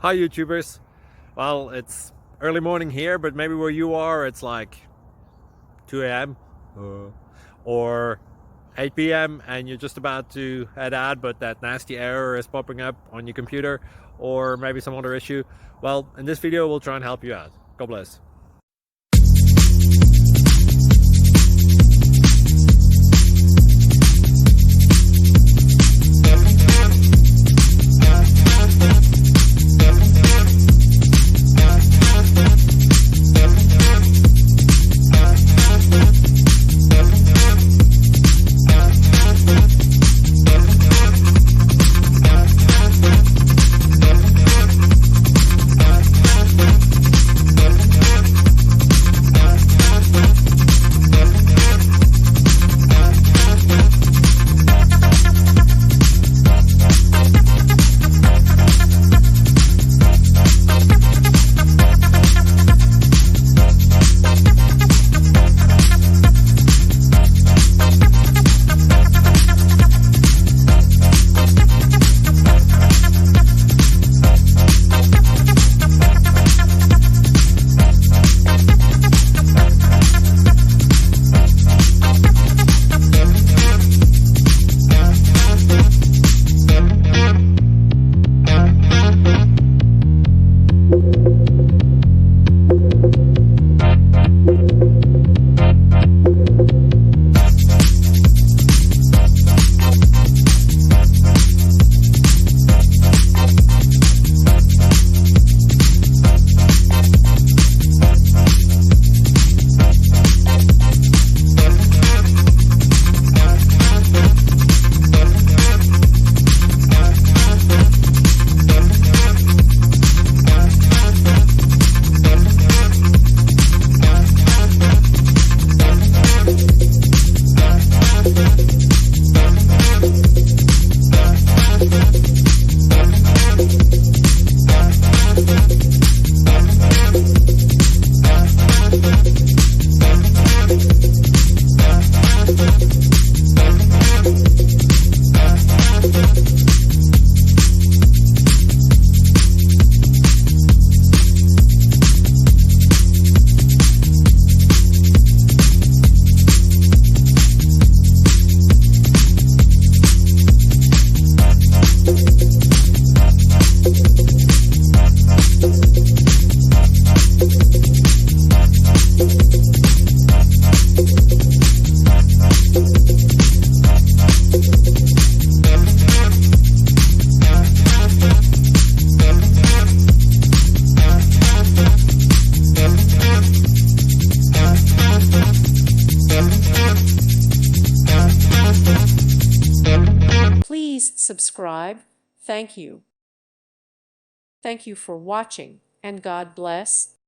Hi YouTubers. Well, it's early morning here, but maybe where you are it's like 2 a.m. Or 8 p.m. and you're just about to head out, but that nasty error is popping up on your computer, or maybe some other issue. Well, in this video we'll try and help you out. God bless. Please subscribe. Thank you. Thank you for watching, and God bless.